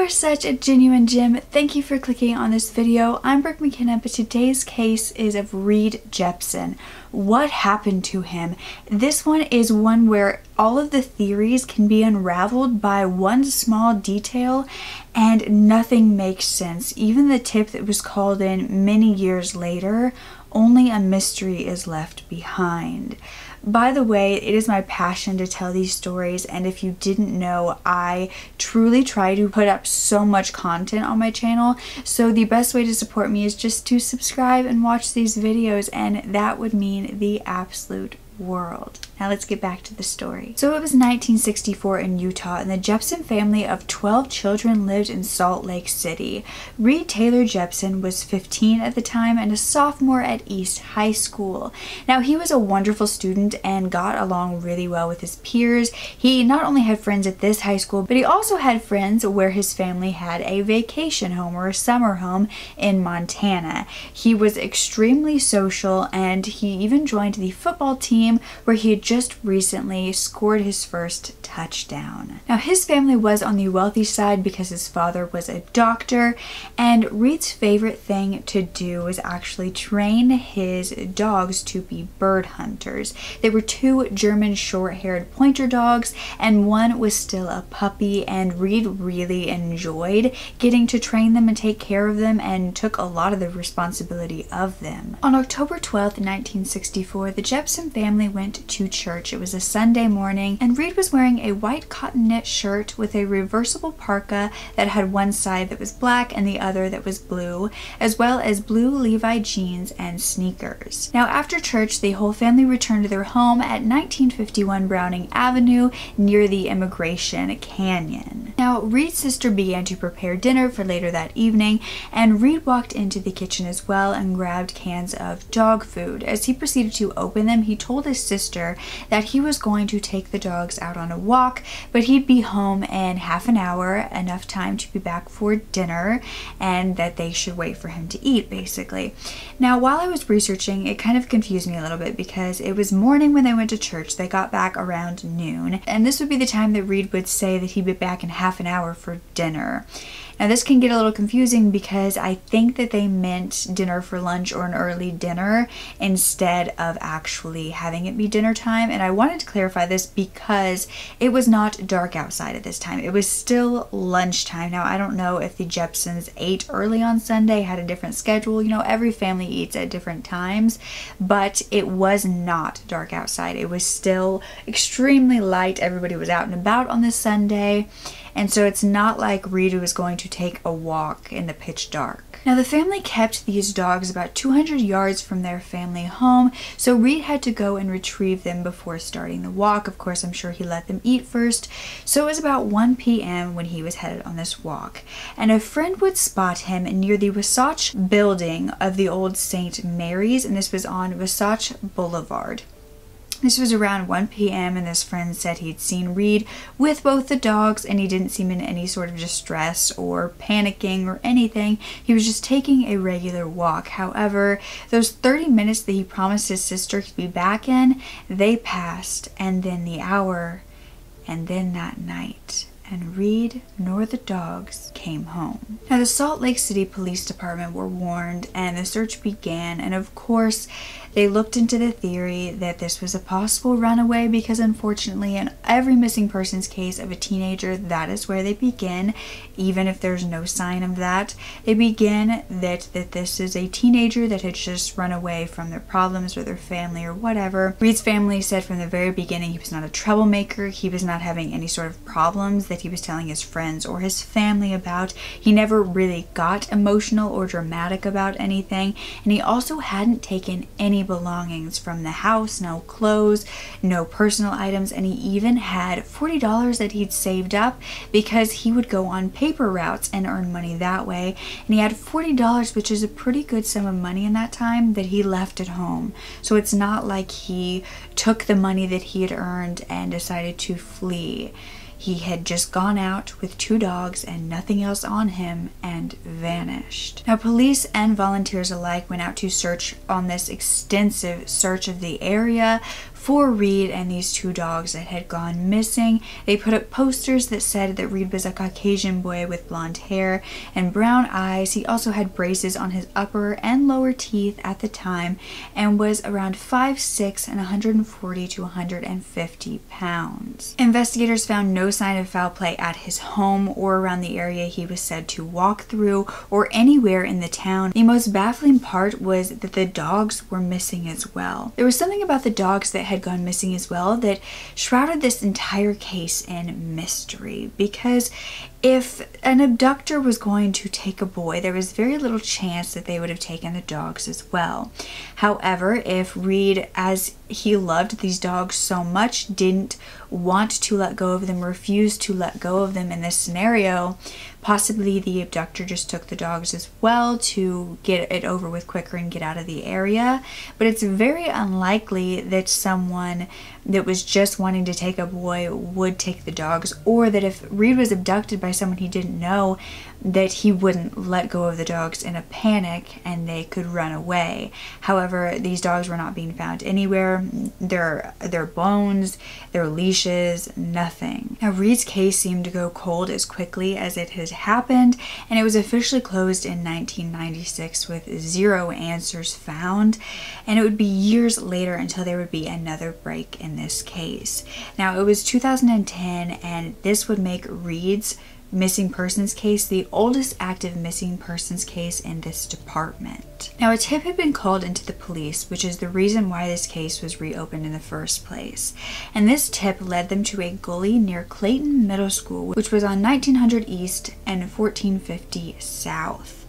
are such a genuine gem. Thank you for clicking on this video. I'm Brooke McKenna, but today's case is of Reed Jeppson. What happened to him? This one is one where all of the theories can be unraveled by one small detail and nothing makes sense. Even the tip that was called in many years later, only a mystery is left behind. By the way, it is my passion to tell these stories, and if you didn't know, I truly try to put up so much content on my channel, so the best way to support me is just to subscribe and watch these videos, and that would mean the absolute world. Now let's get back to the story. So it was 1964 in Utah, and the Jeppson family of 12 children lived in Salt Lake City. Reed Taylor Jeppson was 15 at the time and a sophomore at East High School. Now he was a wonderful student and got along really well with his peers. He not only had friends at this high school, but he also had friends where his family had a vacation home or a summer home in Montana. He was extremely social, and he even joined the football team where he had just recently scored his first touchdown. Now his family was on the wealthy side because his father was a doctor, and Reed's favorite thing to do was actually train his dogs to be bird hunters. They were two German short-haired pointer dogs, and one was still a puppy, and Reed really enjoyed getting to train them and take care of them and took a lot of the responsibility of them. On October 12th, 1964, the Jeppson family went to church. It was a Sunday morning, and Reed was wearing a white cotton knit shirt with a reversible parka that had one side that was black and the other that was blue, as well as blue Levi jeans and sneakers. Now after church, the whole family returned to their home at 1951 Browning Avenue near the Immigration Canyon. Now Reed's sister began to prepare dinner for later that evening, and Reed walked into the kitchen as well and grabbed cans of dog food. As he proceeded to open them, he told his sister that he was going to take the dogs out on a walk, but he'd be home in half an hour, enough time to be back for dinner, and that they should wait for him to eat, basically. Now while I was researching, it kind of confused me a little bit because it was morning when they went to church. They got back around noon, and this would be the time that Reed would say that he'd be back in half an hour for dinner. Now this can get a little confusing because I think that they meant dinner for lunch or an early dinner instead of actually having it be dinner time, and I wanted to clarify this because it was not dark outside at this time. It was still lunchtime. Now I don't know if the Jeppsons ate early on Sunday, had a different schedule, you know, every family eats at different times, but it was not dark outside. It was still extremely light. Everybody was out and about on this Sunday. And so it's not like Reed was going to take a walk in the pitch dark. Now the family kept these dogs about 200 yards from their family home, so Reed had to go and retrieve them before starting the walk. Of course, I'm sure he let them eat first. So it was about 1 p.m. when he was headed on this walk, and a friend would spot him near the Wasatch building of the old St. Mary's, and this was on Wasatch Boulevard. This was around 1 p.m. and this friend said he'd seen Reed with both the dogs, and he didn't seem in any sort of distress or panicking or anything. He was just taking a regular walk. However, those 30 minutes that he promised his sister he'd be back in, they passed, and then the hour, and then that night. And Reed nor the dogs came home. Now the Salt Lake City Police Department were warned, and the search began, and of course they looked into the theory that this was a possible runaway because unfortunately in every missing persons case of a teenager, that is where they begin. Even if there's no sign of that, they begin that this is a teenager that had just run away from their problems or their family or whatever. Reed's family said from the very beginning he was not a troublemaker. He was not having any sort of problems that he was telling his friends or his family about. He never really got emotional or dramatic about anything, and he also hadn't taken any belongings from the house, no clothes, no personal items, and he even had $40 that he'd saved up because he would go on paper routes and earn money that way, and he had $40, which is a pretty good sum of money in that time, that he left at home. So it's not like he took the money that he had earned and decided to flee. He had just gone out with 2 dogs and nothing else on him and vanished. Now, police and volunteers alike went out to search on this extensive search of the area for Reed and these 2 dogs that had gone missing. They put up posters that said that Reed was a Caucasian boy with blonde hair and brown eyes. He also had braces on his upper and lower teeth at the time and was around 5'6" and 140 to 150 pounds. Investigators found no sign of foul play at his home or around the area he was said to walk through or anywhere in the town. The most baffling part was that the dogs were missing as well. There was something about the dogs that had gone missing as well that shrouded this entire case in mystery, because if an abductor was going to take a boy, there was very little chance that they would have taken the dogs as well. However, if Reed, as he loved these dogs so much, didn't want to let go of them, refused to let go of them in this scenario, possibly the abductor just took the dogs as well to get it over with quicker and get out of the area. But it's very unlikely that someone that was just wanting to take a boy would take the dogs, or that if Reed was abducted by someone he didn't know, that he wouldn't let go of the dogs in a panic and they could run away. However, these dogs were not being found anywhere. Their bones, their leashes, nothing. Now, Reed's case seemed to go cold as quickly as it had happened, and it was officially closed in 1996 with 0 answers found, and it would be years later until there would be another break in this case. Now, it was 2010, and this would make Reed's missing persons case the oldest active missing persons case in this department. Now, a tip had been called into the police, which is the reason why this case was reopened in the first place. And this tip led them to a gully near Clayton Middle School, which was on 1900 East and 1450 South.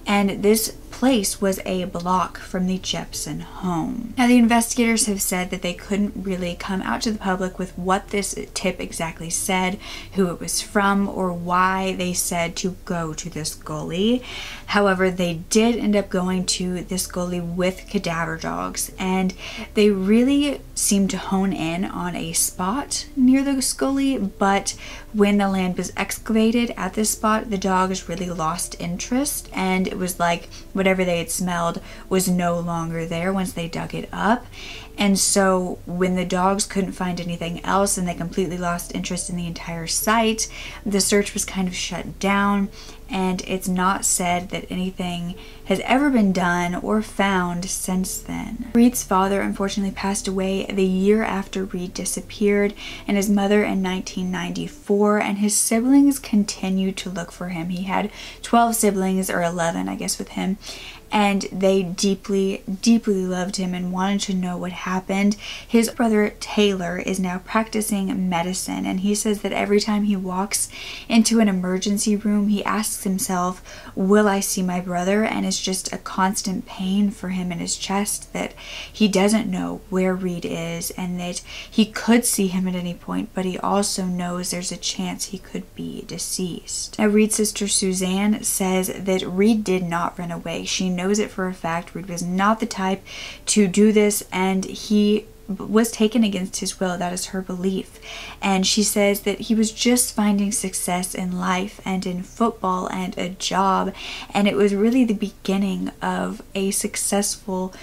And this place was a block from the Jeppson home. Now, the investigators have said that they couldn't really come out to the public with what this tip exactly said, who it was from, or why they said to go to this gully. However, they did end up going to this gully with cadaver dogs, and they really seemed to hone in on a spot near the gully, but when the land was excavated at this spot, the dogs really lost interest, and it was like whatever they had smelled was no longer there once they dug it up. And so when the dogs couldn't find anything else and they completely lost interest in the entire site, the search was kind of shut down, and it's not said that anything has ever been done or found since then. Reed's father unfortunately passed away the year after Reed disappeared, and his mother in 1994, and his siblings continued to look for him. He had 12 siblings, or 11 I guess with him, and they deeply, deeply loved him and wanted to know what happened. His brother Taylor is now practicing medicine, and he says that every time he walks into an emergency room, he asks himself, will I see my brother? And it's just a constant pain for him in his chest that he doesn't know where Reed is, and that he could see him at any point, but he also knows there's a chance he could be deceased. Now, Reed's sister Suzanne says that Reed did not run away. She knows it for a fact. Reed was not the type to do this, and he was taken against his will. That is her belief. And she says that he was just finding success in life and in football and a job, and it was really the beginning of a successful,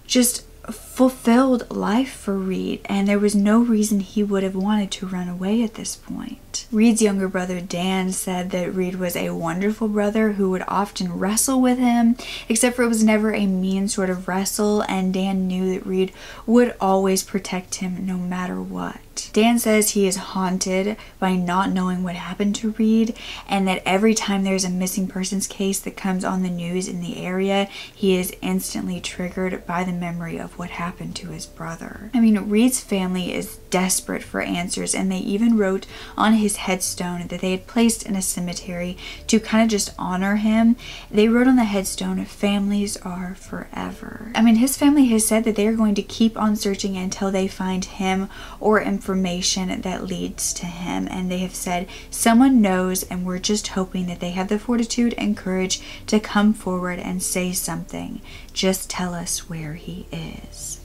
just fulfilled life for Reed, and there was no reason he would have wanted to run away at this point. Reed's younger brother Dan said that Reed was a wonderful brother who would often wrestle with him, except for it was never a mean sort of wrestle, and Dan knew that Reed would always protect him no matter what. Dan says he is haunted by not knowing what happened to Reed, and that every time there's a missing persons case that comes on the news in the area, he is instantly triggered by the memory of what happened to his brother. I mean, Reed's family is desperate for answers, and they even wrote on his headstone that they had placed in a cemetery to kind of just honor him. They wrote on the headstone, families are forever. I mean, his family has said that they are going to keep on searching until they find him or information that leads to him, and they have said someone knows, and we're just hoping that they have the fortitude and courage to come forward and say something. Just tell us where he is.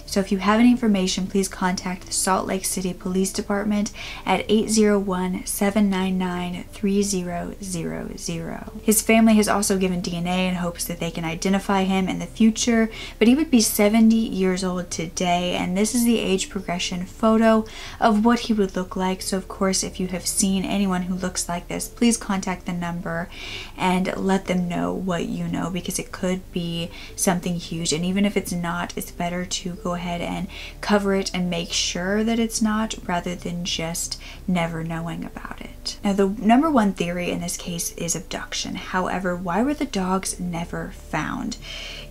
So if you have any information, please contact the Salt Lake City Police Department at 801-799-3000. His family has also given DNA in hopes that they can identify him in the future, but he would be 70 years old today, and this is the age progression photo of what he would look like. So of course, if you have seen anyone who looks like this, please contact the number and let them know what you know, because it could be something huge. And even if it's not, it's better to go ahead and cover it and make sure that it's not, rather than just never knowing about it. Now, the number one theory in this case is abduction. However, why were the dogs never found?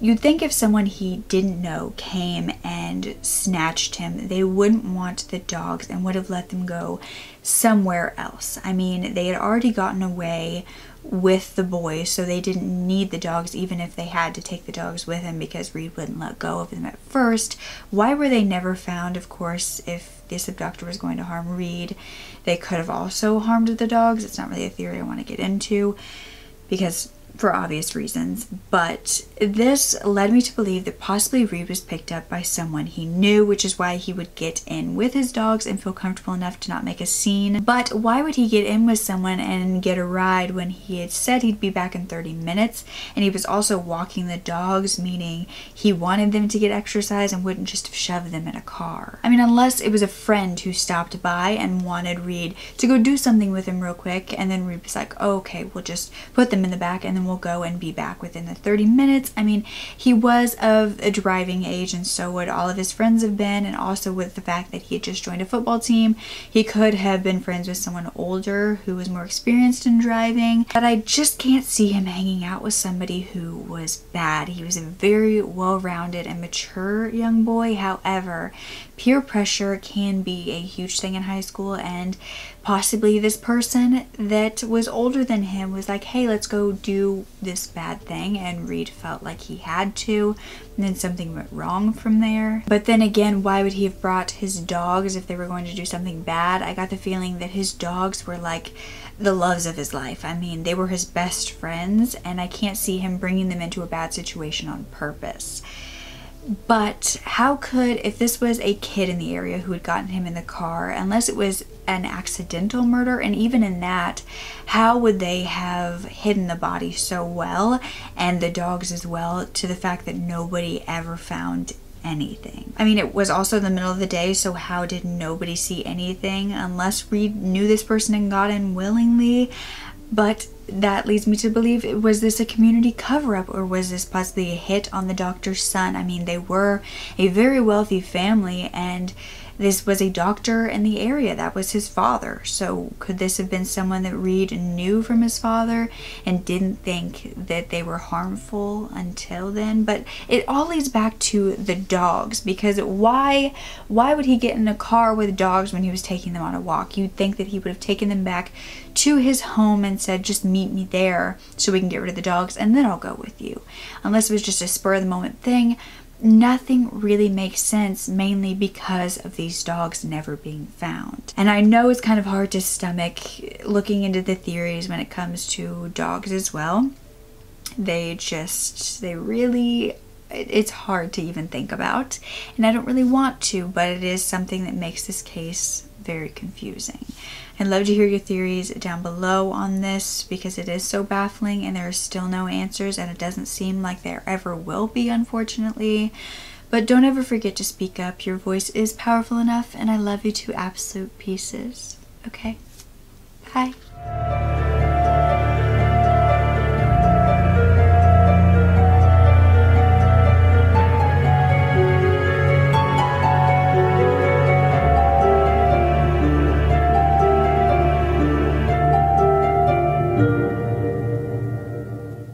You'd think if someone he didn't know came and snatched him, they wouldn't want the dogs and would have let them go somewhere else. I mean, they had already gotten away with the boys, so they didn't need the dogs, even if they had to take the dogs with him, because Reed wouldn't let go of them at first. Why were they never found? Of course, if this abductor was going to harm Reed, they could have also harmed the dogs. It's not really a theory I want to get into, because for obvious reasons, but this led me to believe that possibly Reed was picked up by someone he knew, which is why he would get in with his dogs and feel comfortable enough to not make a scene. But why would he get in with someone and get a ride when he had said he'd be back in 30 minutes, and he was also walking the dogs, meaning he wanted them to get exercise and wouldn't just have shoved them in a car? I mean, unless it was a friend who stopped by and wanted Reed to go do something with him real quick, and then Reed was like, oh, okay, we'll just put them in the back and then we'll go and be back within the 30 minutes. I mean, he was of a driving age, and so would all of his friends have been, and also with the fact that he had just joined a football team, he could have been friends with someone older who was more experienced in driving. But I just can't see him hanging out with somebody who was bad. He was a very well-rounded and mature young boy. However, peer pressure can be a huge thing in high school, and possibly this person that was older than him was like, hey, let's go do this bad thing, and Reed felt like he had to, and then something went wrong from there. But then again, why would he have brought his dogs if they were going to do something bad? I got the feeling that his dogs were like the loves of his life. I mean, they were his best friends, and I can't see him bringing them into a bad situation on purpose. But how could, if this was a kid in the area who had gotten him in the car, unless it was an accidental murder, and even in that, how would they have hidden the body so well, and the dogs as well, to the fact that nobody ever found anything? I mean, it was also the middle of the day, so how did nobody see anything unless Reed knew this person and got in willingly? But that leads me to believe, was this a community cover-up, or was this possibly a hit on the doctor's son? I mean, they were a very wealthy family, and this was a doctor in the area. That was his father. So could this have been someone that Reed knew from his father and didn't think that they were harmful until then? But it all leads back to the dogs, because why would he get in a car with dogs when he was taking them on a walk? You'd think that he would have taken them back to his home and said, just meet me there so we can get rid of the dogs, and then I'll go with you. Unless it was just a spur of the moment thing. Nothing really makes sense, mainly because of these dogs never being found. And I know it's kind of hard to stomach looking into the theories when it comes to dogs as well. It's hard to even think about, and I don't really want to, but it is something that makes this case very confusing. I'd love to hear your theories down below on this, because it is so baffling and there are still no answers, and it doesn't seem like there ever will be, unfortunately. But don't ever forget to speak up. Your voice is powerful enough, and I love you to absolute pieces. Okay? Bye.